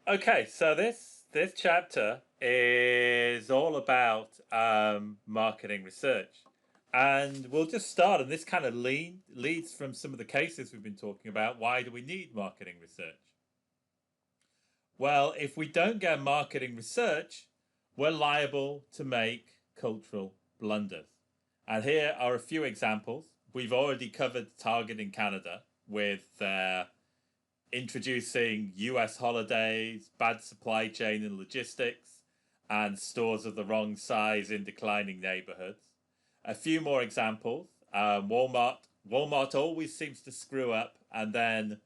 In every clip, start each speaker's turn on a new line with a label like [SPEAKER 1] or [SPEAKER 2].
[SPEAKER 1] Okay, so this chapter is all about marketing research, and we'll just start. And this kind of leads from some of the cases we've been talking about. Why do we need marketing research? Well, if we don't get marketing research, we're liable to make cultural blunders. And here are a few examples. We've already covered Target in Canada with their introducing US holidays, bad supply chain and logistics, and stores of the wrong size in declining neighborhoods. A few more examples. Walmart always seems to screw up, and then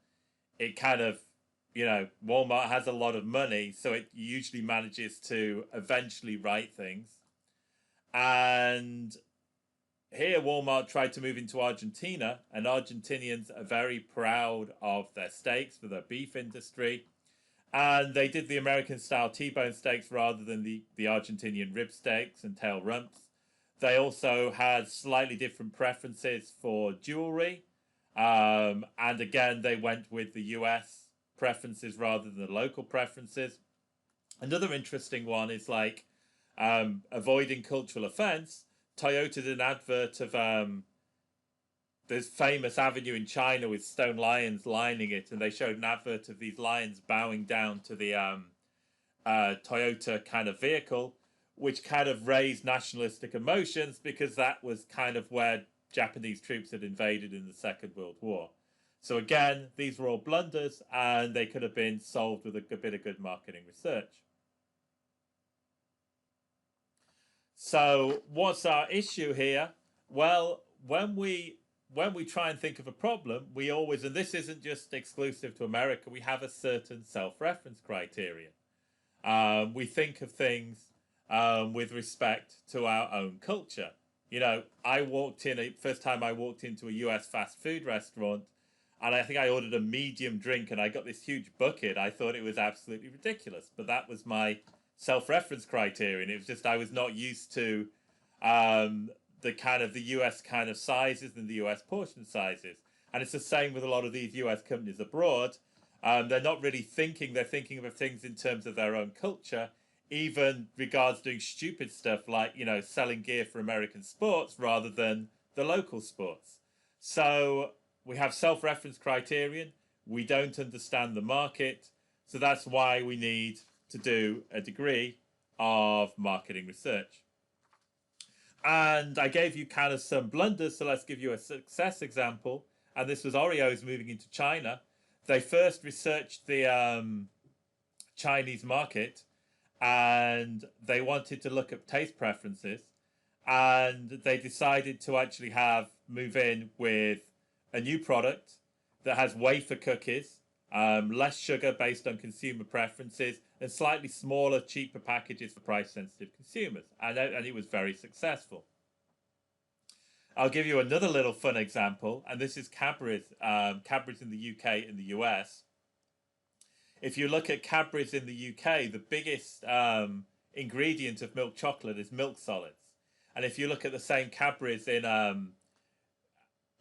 [SPEAKER 1] it kind of, Walmart has a lot of money, so it usually manages to eventually right things. And here, Walmart tried to move into Argentina, and Argentinians are very proud of their steaks for their beef industry. And they did the American style T-bone steaks rather than the Argentinian rib steaks and tail rumps. They also had slightly different preferences for jewelry. And again, they went with the US preferences rather than the local preferences. Another interesting one is like avoiding cultural offense. Toyota did an advert of this famous avenue in China with stone lions lining it, and they showed an advert of these lions bowing down to the Toyota kind of vehicle, which kind of raised nationalistic emotions because that was kind of where Japanese troops had invaded in the Second World War. So again, these were all blunders, and they could have been solved with a bit of good marketing research. So what's our issue here? Well, when we try and think of a problem, we always, and this isn't just exclusive to America, we have a certain self-reference criterion. We think of things with respect to our own culture. First time I walked into a US fast food restaurant, and I think I ordered a medium drink, and I got this huge bucket. I thought it was absolutely ridiculous, but that was my self-reference criterion. It was just I was not used to the US kind of sizes and the US portion sizes. And it's the same with a lot of these US companies abroad. They're not really thinking, they're thinking of things in terms of their own culture, even regards doing stupid stuff like, selling gear for American sports rather than the local sports. So we have self-reference criterion. We don't understand the market. So that's why we need to do a degree of marketing research. And I gave you kind of some blunders, so let's give you a success example. And this was Oreos moving into China. They first researched the Chinese market, and they wanted to look at taste preferences. And they decided to actually move in with a new product that has wafer cookies, less sugar based on consumer preferences, and slightly smaller, cheaper packages for price-sensitive consumers. And it was very successful. I'll give you another little fun example, and this is Cadbury's. Cadbury's in the UK and the US. If you look at Cadbury's in the UK, the biggest ingredient of milk chocolate is milk solids. And if you look at the same Cadbury's in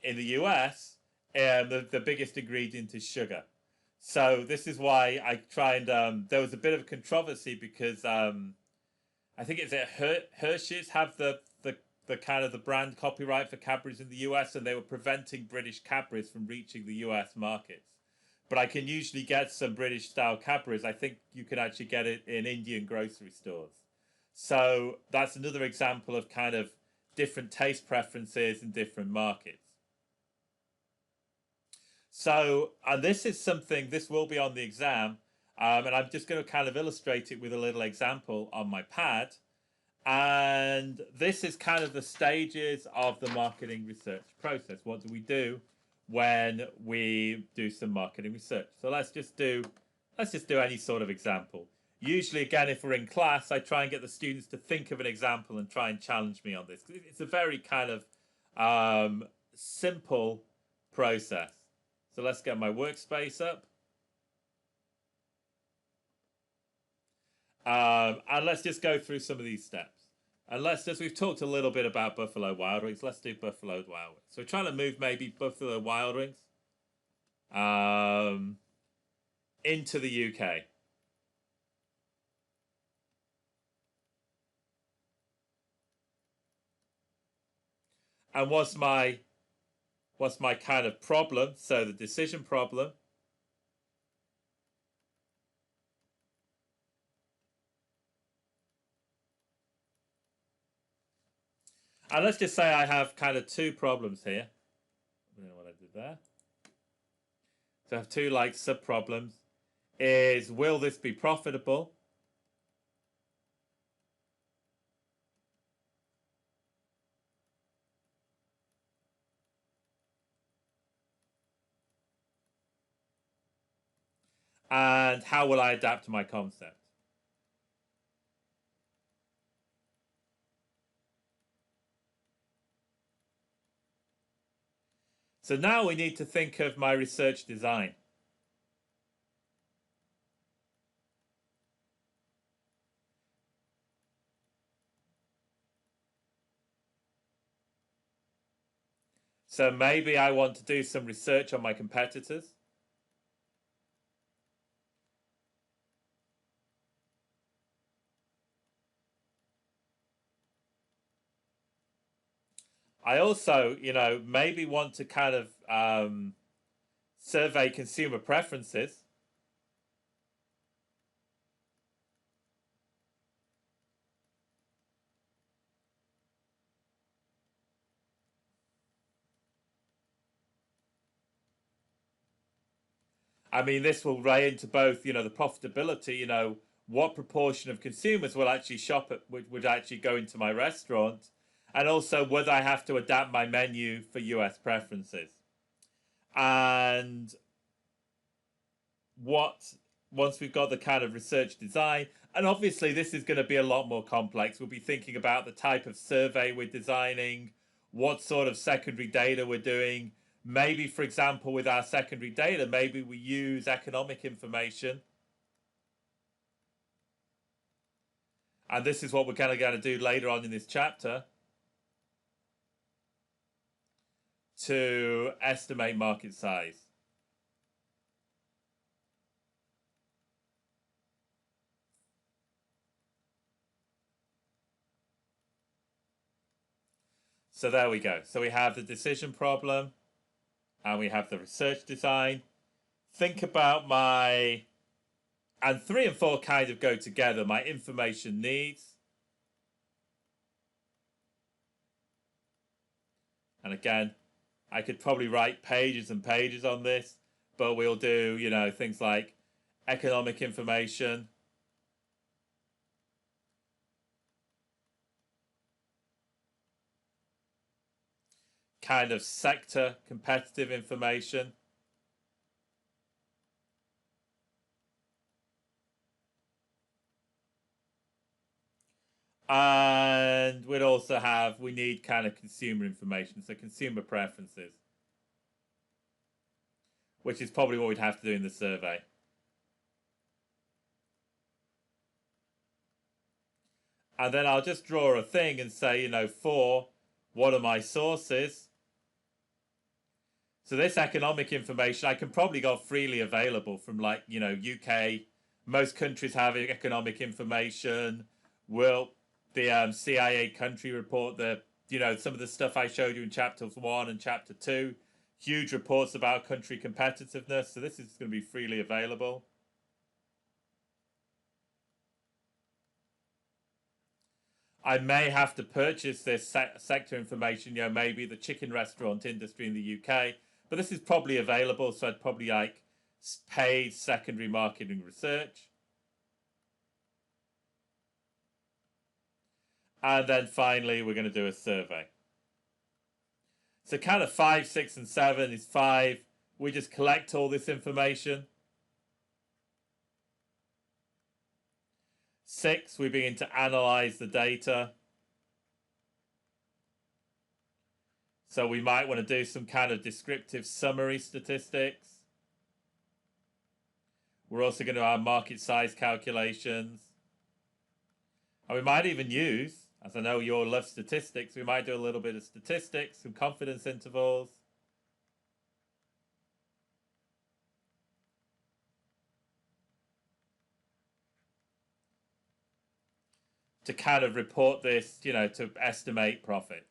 [SPEAKER 1] the US, the biggest ingredient is sugar. So this is why I try and there was a bit of a controversy because I think it's Hershey's have the kind of the brand copyright for Cadbury's in the US, and they were preventing British Cadbury's from reaching the US markets. But I can usually get some British style Cadbury's. I think you can actually get it in Indian grocery stores. So that's another example of kind of different taste preferences in different markets. So, and this is something, this will be on the exam, and I'm just going to kind of illustrate it with a little example on my pad. And this is kind of the stages of the marketing research process. What do we do when we do some marketing research? So let's just do any sort of example. Usually, again, if we're in class, I try and get the students to think of an example and try and challenge me on this. It's a very kind of simple process. So let's get my workspace up. And let's just go through some of these steps. And we've talked a little bit about Buffalo Wild Wings. Let's do Buffalo Wild Wings. So we're trying to move maybe Buffalo Wild Wings into the UK. And what's my kind of problem? So the decision problem. And let's just say I have kind of two problems here. I don't know what I did there. So I have two like sub problems. Is will this be profitable? And how will I adapt to my concept? So now we need to think of my research design. So maybe I want to do some research on my competitors. I also, maybe want to kind of survey consumer preferences. I mean, this will weigh into both, the profitability, what proportion of consumers will actually shop at, would actually go into my restaurant, and also whether I have to adapt my menu for US preferences. And once we've got the kind of research design, and obviously this is going to be a lot more complex. We'll be thinking about the type of survey we're designing, what sort of secondary data we're doing. Maybe, for example, with our secondary data, maybe we use economic information. And this is what we're kind of going to do later on in this chapter to estimate market size. So there we go. So we have the decision problem and we have the research design. Think about and 3 and 4 kind of go together. My information needs. And again, I could probably write pages and pages on this, but we'll do, things like economic information, kind of sector competitive information, and we need kind of consumer information, so consumer preferences, which is probably what we'd have to do in the survey. And then I'll just draw a thing and say, for what are my sources? So this economic information I can probably got freely available from UK. Most countries have economic information. Will the CIA country report, some of the stuff I showed you in chapters 1 and chapter 2, huge reports about country competitiveness. So this is going to be freely available. I may have to purchase this sector information, maybe the chicken restaurant industry in the UK, but this is probably available, so I'd probably like paid secondary marketing research. And then finally, we're going to do a survey. So kind of 5, 6, and 7 is 5. We just collect all this information. 6, we begin to analyze the data. So we might want to do some kind of descriptive summary statistics. We're also going to have market size calculations. And we might even use, as I know you all love statistics, we might do a little bit of statistics, some confidence intervals. To kind of report this, to estimate profit.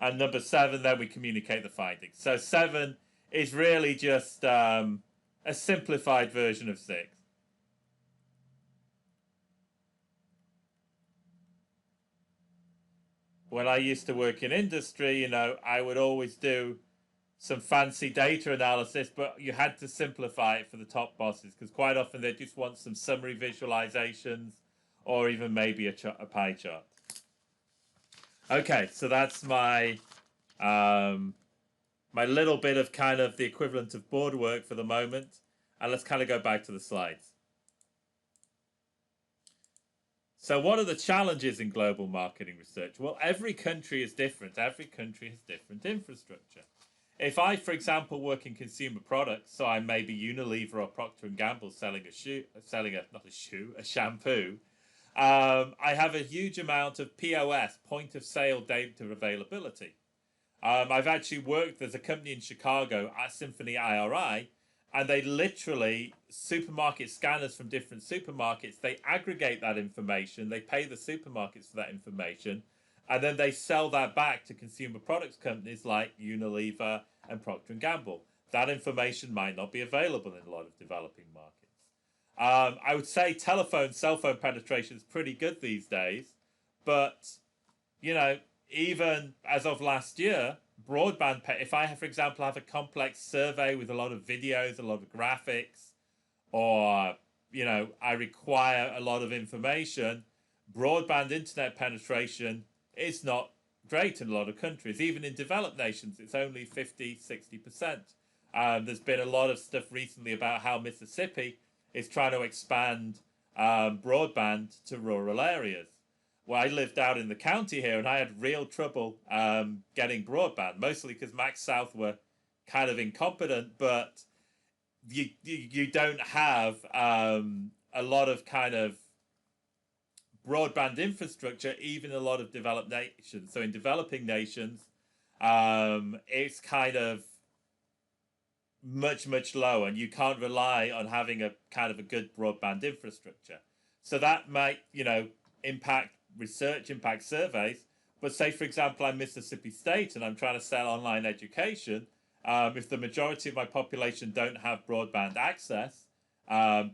[SPEAKER 1] And number 7, then we communicate the findings. So 7 is really just a simplified version of 6. When I used to work in industry, I would always do some fancy data analysis, but you had to simplify it for the top bosses because quite often they just want some summary visualizations or even maybe a pie chart. Okay, so that's my my little bit of kind of the equivalent of board work for the moment. And let's kind of go back to the slides. So what are the challenges in global marketing research? Well, every country is different. Every country has different infrastructure. If I, for example, work in consumer products, so I may be Unilever or Procter & Gamble selling a shampoo, I have a huge amount of POS, point of sale data availability. I've actually worked, there's a company in Chicago, at Symphony IRI, and they literally, supermarket scanners from different supermarkets, they aggregate that information, they pay the supermarkets for that information, and then they sell that back to consumer products companies like Unilever and Procter & Gamble. That information might not be available in a lot of developing markets. I would say cell phone penetration is pretty good these days, but, even as of last year, broadband, if I, for example, have a complex survey with a lot of videos, a lot of graphics, or, I require a lot of information, broadband internet penetration is not great in a lot of countries. Even in developed nations, it's only 50-60%. There's been a lot of stuff recently about how Mississippi is trying to expand broadband to rural areas. Well, I lived out in the county here, and I had real trouble getting broadband, mostly because Max South were kind of incompetent, but you don't have a lot of kind of broadband infrastructure, even in a lot of developed nations. So in developing nations, it's kind of much lower, and you can't rely on having a kind of a good broadband infrastructure. So that might, impact research, impact surveys. But say, for example, I'm Mississippi State and I'm trying to sell online education. If the majority of my population don't have broadband access,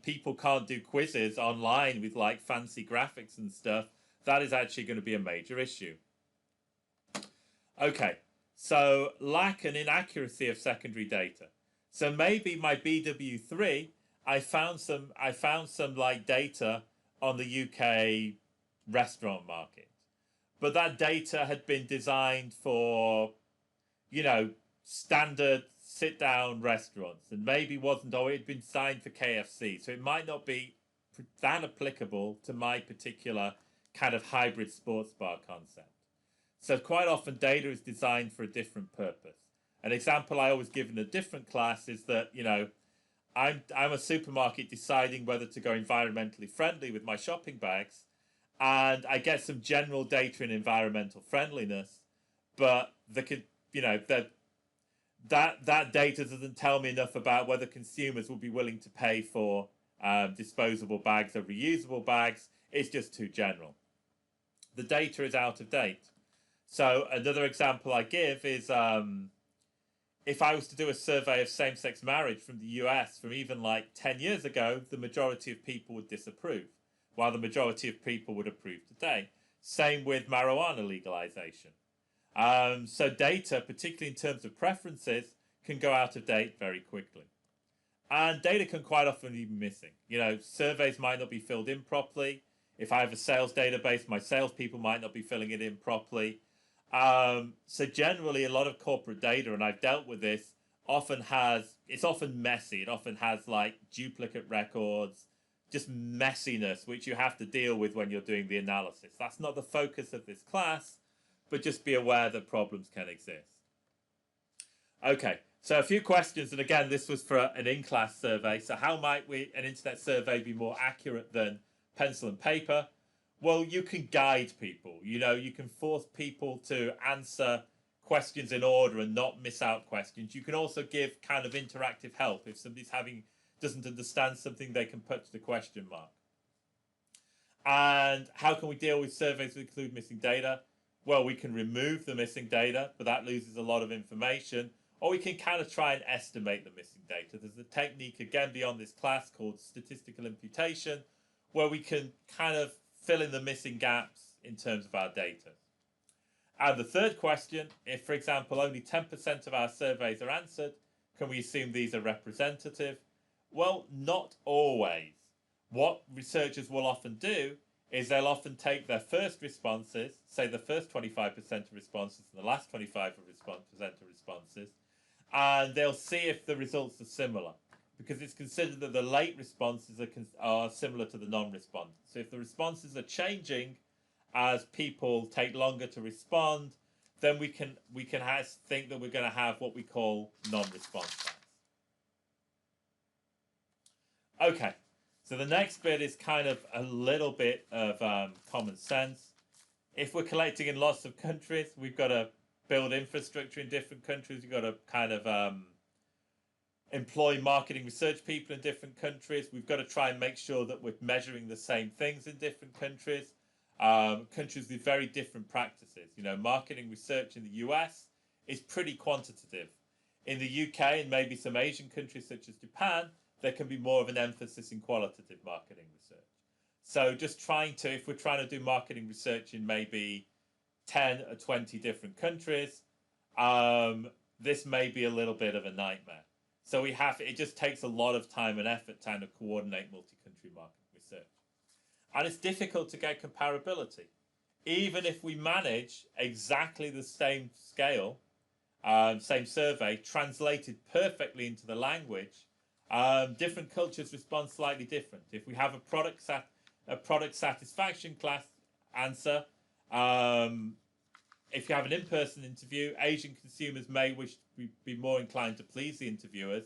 [SPEAKER 1] people can't do quizzes online with like fancy graphics and stuff. That is actually going to be a major issue. Okay, so lack and inaccuracy of secondary data. So maybe my BW3, I found some like data on the UK restaurant market, but that data had been designed for, standard sit-down restaurants, and maybe wasn't, or it had been designed for KFC, so it might not be that applicable to my particular kind of hybrid sports bar concept. So quite often data is designed for a different purpose. An example I always give in a different class is that, I'm a supermarket deciding whether to go environmentally friendly with my shopping bags, and I get some general data in environmental friendliness, but that data doesn't tell me enough about whether consumers will be willing to pay for disposable bags or reusable bags. It's just too general. The data is out of date. So another example I give is if I was to do a survey of same-sex marriage from the US from even like 10 years ago, the majority of people would disapprove, while the majority of people would approve today. Same with marijuana legalization. So data, particularly in terms of preferences, can go out of date very quickly. And data can quite often be missing. Surveys might not be filled in properly. If I have a sales database, my salespeople might not be filling it in properly. So generally, a lot of corporate data, and I've dealt with this, it's often messy. It often has like duplicate records, just messiness, which you have to deal with when you're doing the analysis. That's not the focus of this class, but just be aware that problems can exist. Okay, so a few questions, and again, this was for an in-class survey. So how might an internet survey be more accurate than pencil and paper? Well, you can guide people. You can force people to answer questions in order and not miss out questions. You can also give kind of interactive help. If somebody's doesn't understand something, they can put the question mark. And how can we deal with surveys that include missing data? Well, we can remove the missing data, but that loses a lot of information. Or we can kind of try and estimate the missing data. There's a technique, again, beyond this class called statistical imputation, where we can kind of fill in the missing gaps in terms of our data. And the third question, if, for example, only 10% of our surveys are answered, can we assume these are representative? Well, not always. What researchers will often do is they'll often take their first responses, say the first 25% of responses and the last 25% of responses, and they'll see if the results are similar, because it's considered that the late responses are similar to the non-responders. So if the responses are changing as people take longer to respond, then we can think that we're going to have what we call non-response bias. Okay, so the next bit is kind of a little bit of common sense. If we're collecting in lots of countries, we've got to build infrastructure in different countries. We've got to kind of employ marketing research people in different countries. We've got to try and make sure that we're measuring the same things in different countries. Countries with very different practices. You know, marketing research in the US is pretty quantitative. In the UK and maybe some Asian countries such as Japan, there can be more of an emphasis in qualitative marketing research. So just trying to, if we're trying to do marketing research in maybe 10 or 20 different countries, this may be a little bit of a nightmare. So it just takes a lot of time and effort trying to coordinate multi-country marketing research. And it's difficult to get comparability. Even if we manage exactly the same scale, same survey, translated perfectly into the language, different cultures respond slightly different. If we have a product satisfaction class answer, if you have an in-person interview, Asian consumers may be more inclined to please the interviewers.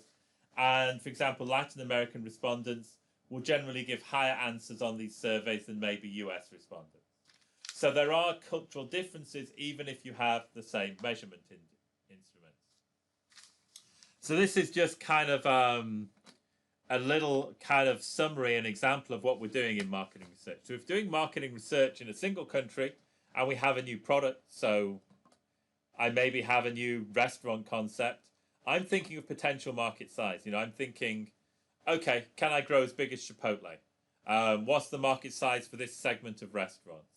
[SPEAKER 1] And for example, Latin American respondents will generally give higher answers on these surveys than maybe US respondents. So there are cultural differences even if you have the same measurement instruments. So this is just kind of a little kind of summary and example of what we're doing in marketing research. So if doing marketing research in a single country and we have a new product, so I maybe have a new restaurant concept, I'm thinking of potential market size. You know, I'm thinking, okay, can I grow as big as Chipotle? What's the market size for this segment of restaurants?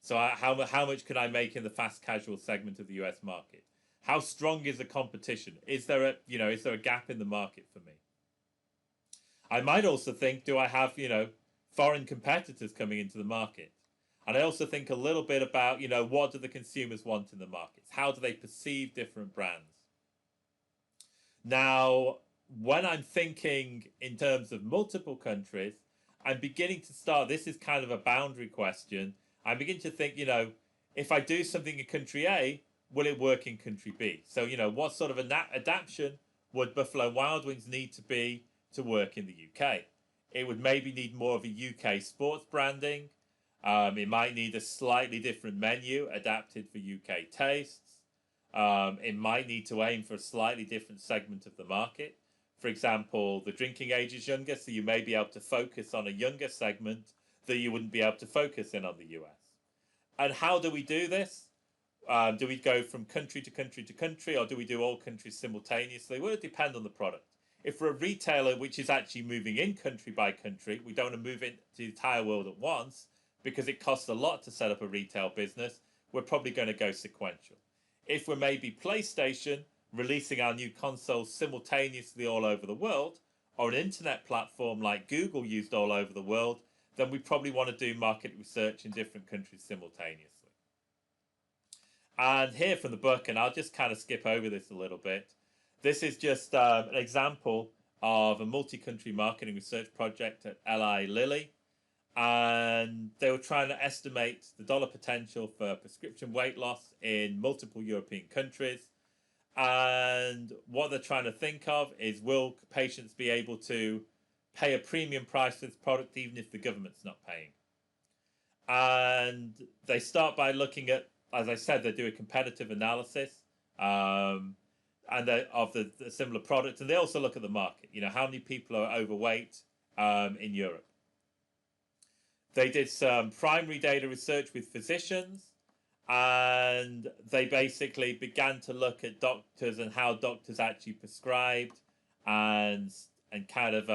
[SPEAKER 1] So how much could I make in the fast casual segment of the US market? How strong is the competition? Is there a gap in the market for me? I might also think, do I have, foreign competitors coming into the market? And I also think a little bit about, what do the consumers want in the markets? How do they perceive different brands? Now, when I'm thinking in terms of multiple countries, I'm beginning to start, this is kind of a boundary question. I begin to think, if I do something in country A, will it work in country B? So, what sort of adaptation would Buffalo Wild Wings need to be to work in the UK? It would maybe need more of a UK sports branding. It might need a slightly different menu adapted for UK tastes. It might need to aim for a slightly different segment of the market. For example, the drinking age is younger, so you may be able to focus on a younger segment that you wouldn't be able to focus in on the US. And how do we do this? Do we go from country to country to country, or do we do all countries simultaneously? Well, it depends on the product. If we're a retailer which is actually moving in country by country, we don't want to move into the entire world at once because it costs a lot to set up a retail business. We're probably going to go sequential. If we're maybe PlayStation, releasing our new consoles simultaneously all over the world, or an internet platform like Google used all over the world, then we probably want to do market research in different countries simultaneously. And here from the book, and I'll just kind of skip over this a little bit, this is just an example of a multi-country marketing research project at Eli Lilly. And they were trying to estimate the dollar potential for prescription weight loss in multiple European countries. And what they're trying to think of is, will patients be able to pay a premium price for this product even if the government's not paying? And they start by looking at, as I said, they do a competitive analysis of the similar product. And they also look at the market. How many people are overweight in Europe? They did some primary data research with physicians, and they basically began to look at doctors and how doctors actually prescribed and kind of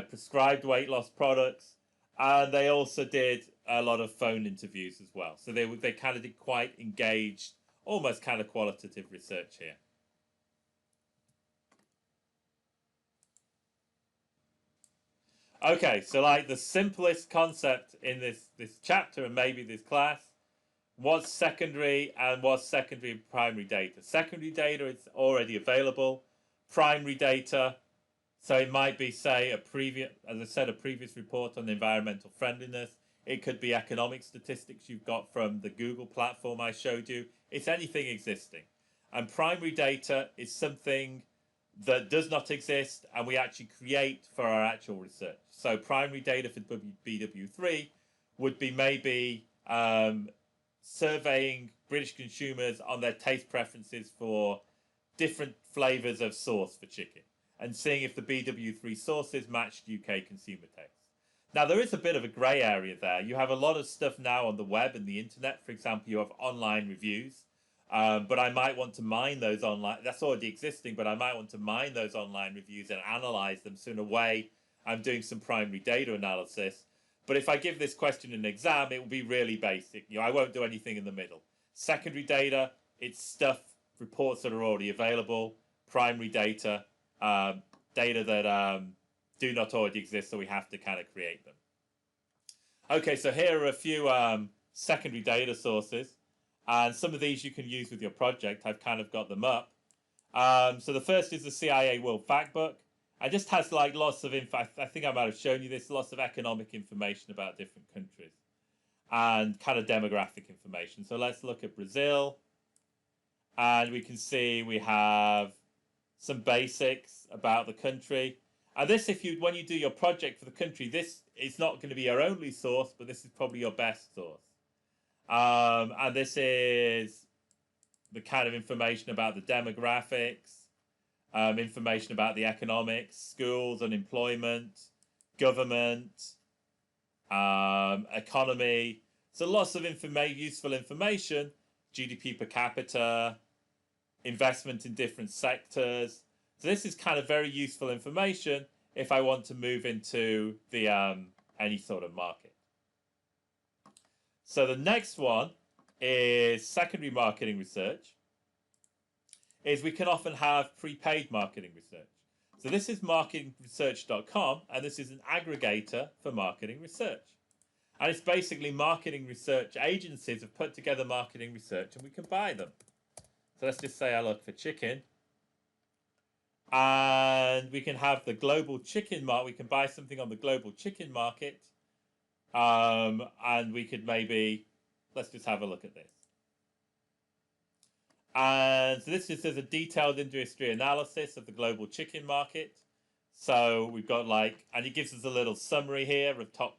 [SPEAKER 1] prescribed weight loss products, and they also did a lot of phone interviews as well. So they kind of did quite engaged, almost kind of qualitative research here. Okay, so like the simplest concept in this chapter and maybe this class, what's secondary and what's secondary and primary data. Secondary data is already available. Primary data, so it might be, say, a previous report on environmental friendliness. It could be economic statistics you've got from the Google platform I showed you. It's anything existing. And primary data is something that does not exist and we actually create for our actual research. So primary data for BW3 would be maybe surveying British consumers on their taste preferences for different flavors of sauce for chicken and seeing if the BW3 sauces matched UK consumer tastes. Now, there is a bit of a grey area there. You have a lot of stuff now on the web and the internet. For example, you have online reviews, but I might want to mine those online. That's already existing, but I might want to mine those online reviews and analyze them. So in a way, I'm doing some primary data analysis. But if I give this question in an exam, it will be really basic. I won't do anything in the middle. Secondary data, it's stuff, reports that are already available. Primary data, data that do not already exist, so we have to kind of create them. Okay, so here are a few secondary data sources, and some of these you can use with your project. I've kind of got them up. So the first is the CIA World Factbook. It just has like lots of info. I think I might have shown you this, lots of economic information about different countries and kind of demographic information. So let's look at Brazil, and we can see we have some basics about the country. And this, when you do your project for the country, this is not going to be your only source, but this is probably your best source. And this is the kind of information about the demographics, information about the economics, schools, unemployment, government, economy. So lots of useful information, GDP per capita, investment in different sectors. So this is kind of very useful information if I want to move into the any sort of market. So the next one is secondary marketing research. We can often have prepaid marketing research. So this is marketingresearch.com, and this is an aggregator for marketing research. And it's basically marketing research agencies have put together marketing research, and we can buy them. So let's just say I look for chicken. And we can have the global chicken market. We can buy something on the global chicken market. And we could maybe, let's just have a look at this. And so this just is a detailed industry analysis of the global chicken market. So we've got and it gives us a little summary here of top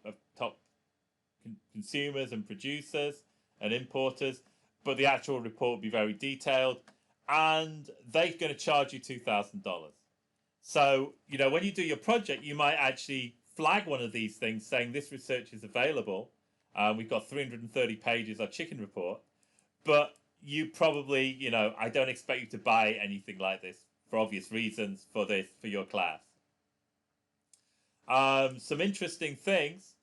[SPEAKER 1] consumers and producers and importers. But the actual report will be very detailed. And they're going to charge you $2,000. So, when you do your project, you might actually flag one of these things saying this research is available. We've got 330 pages, our chicken report. But you probably, I don't expect you to buy anything like this for obvious reasons for your class. Some interesting things.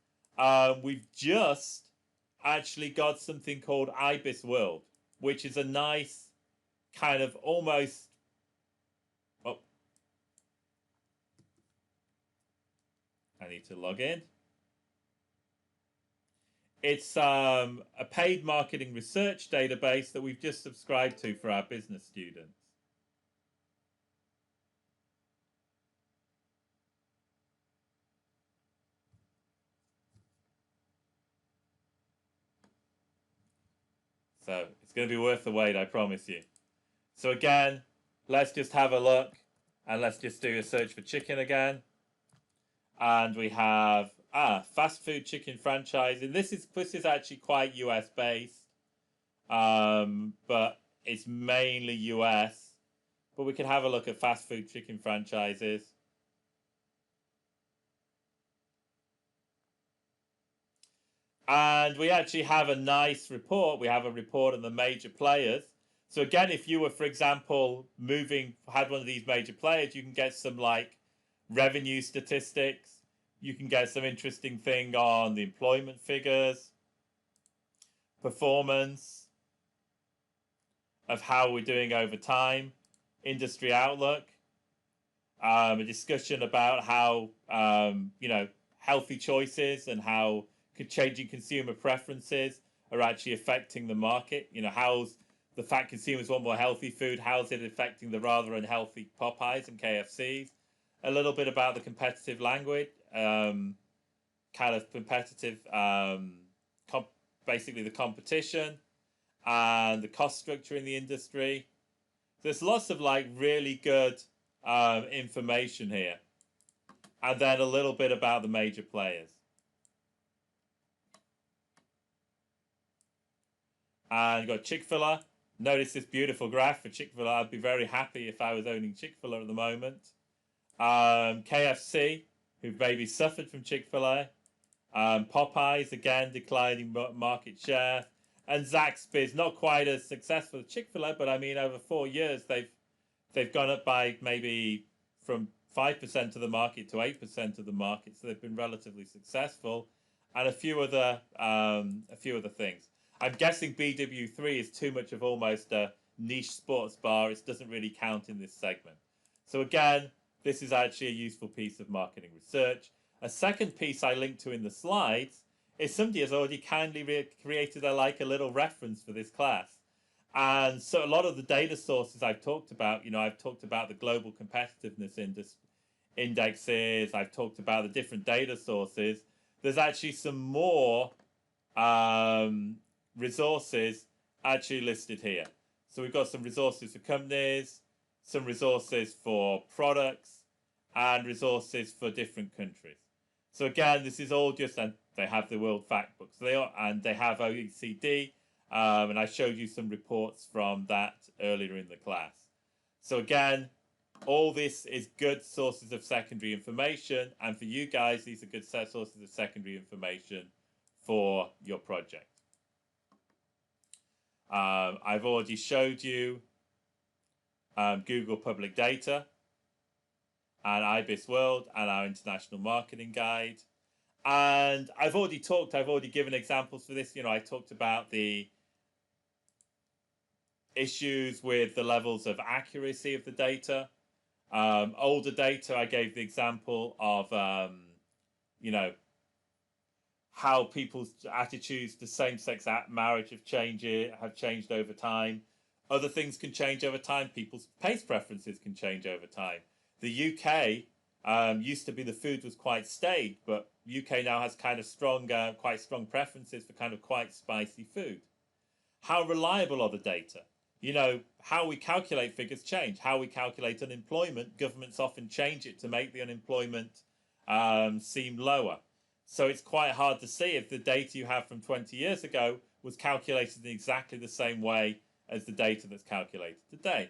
[SPEAKER 1] We've just actually got something called IBIS World, which is a nice kind of almost, I need to log in. It's a paid marketing research database that we've just subscribed to for our business students. So it's going to be worth the wait, I promise you. So again, let's just have a look, and let's just do a search for chicken again. And we have fast food chicken franchising. This is actually quite US based, but it's mainly US. But we can have a look at fast food chicken franchises. And we actually have a nice report. We have a report on the major players. So again, if you were, for example, had one of these major players, you can get some like revenue statistics. You can get some interesting thing on the employment figures, performance of how we're doing over time, industry outlook, a discussion about how, healthy choices and how changing consumer preferences are actually affecting the market. How's the fact consumers want more healthy food, how's it affecting the rather unhealthy Popeyes and KFCs? A little bit about the competitive language, kind of competitive, basically the competition and the cost structure in the industry. There's lots of like really good information here. And then a little bit about the major players. And you've got Chick-fil-A. Notice this beautiful graph for Chick-fil-A. I'd be very happy if I was owning Chick-fil-A at the moment. KFC, who maybe suffered from Chick-fil-A. Popeyes, again, declining market share. And Zaxby's, not quite as successful as Chick-fil-A, but I mean, over 4 years, they've gone up by maybe from 5% of the market to 8% of the market, so they've been relatively successful. And a few other things. I'm guessing BW3 is too much of almost a niche sports bar. It doesn't really count in this segment. So again, this is actually a useful piece of marketing research. A second piece I linked to in the slides is somebody has already kindly created a little reference for this class. And so a lot of the data sources I've talked about, I've talked about the global competitiveness indexes. I've talked about the different data sources. There's actually some more resources actually listed here. So we've got some resources for companies, some resources for products, and resources for different countries. So again, this is all just, and they have the World Factbook, and they have OECD, and I showed you some reports from that earlier in the class. So again, all this is good sources of secondary information, and for you guys, these are good sources of secondary information for your project. I've already showed you Google Public Data and IBIS World and our International Marketing Guide. And I've already given examples for this. I talked about the issues with the levels of accuracy of the data. Older data, I gave the example of, how people's attitudes to same-sex marriage have changed over time. Other things can change over time. People's taste preferences can change over time. The UK used to be the food was quite staid, but UK now has kind of quite strong preferences for kind of quite spicy food. How reliable are the data? How we calculate figures change. How we calculate unemployment, governments often change it to make the unemployment seem lower. So it's quite hard to see if the data you have from 20 years ago was calculated in exactly the same way as the data that's calculated today.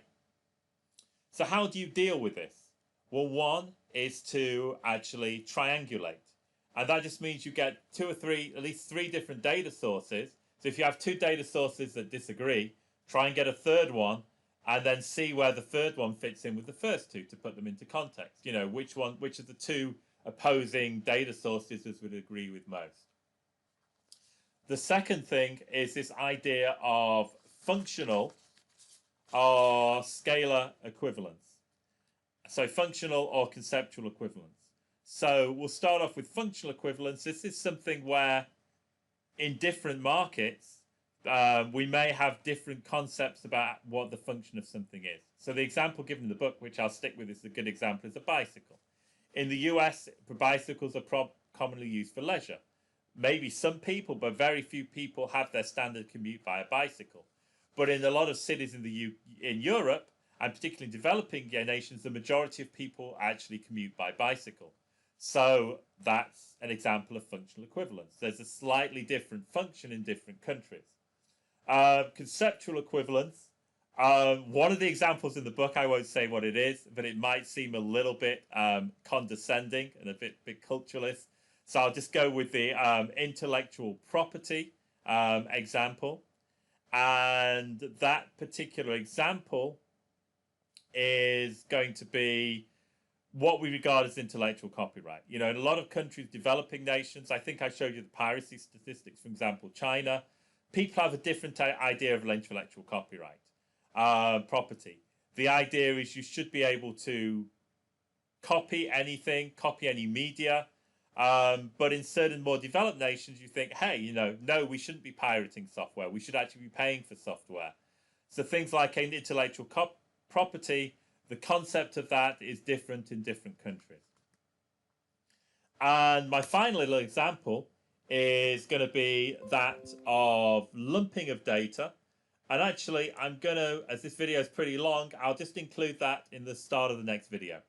[SPEAKER 1] So how do you deal with this? Well, one is to actually triangulate. And that just means you get at least three different data sources. So if you have two data sources that disagree, try and get a third one, and then see where the third one fits in with the first two to put them into context. Which of the two opposing data sources would agree with most. The second thing is this idea of functional or scalar equivalence. So functional or conceptual equivalence. So we'll start off with functional equivalence. This is something where in different markets, we may have different concepts about what the function of something is. So the example given in the book, which I'll stick with, is a good example, is a bicycle. In the US, bicycles are commonly used for leisure. Maybe some people, but very few people have their standard commute by a bicycle. But in a lot of cities in Europe, and particularly in developing nations, the majority of people actually commute by bicycle. So that's an example of functional equivalence. There's a slightly different function in different countries. Conceptual equivalence. One of the examples in the book, I won't say what it is, but it might seem a little bit condescending and a bit culturalist. So I'll just go with the intellectual property example. And that particular example is going to be what we regard as intellectual copyright. You know, in a lot of countries, developing nations, I think I showed you the piracy statistics, for example, China, people have a different idea of intellectual copyright property. The idea is you should be able to copy anything, copy any media, but in certain more developed nations, you think, hey, you know, no, we shouldn't be pirating software. We should actually be paying for software. So things like intellectual property, the concept of that is different in different countries. And my final little example is going to be that of lumping of data. And actually, I'm going to, as this video is pretty long, I'll just include that in the start of the next video.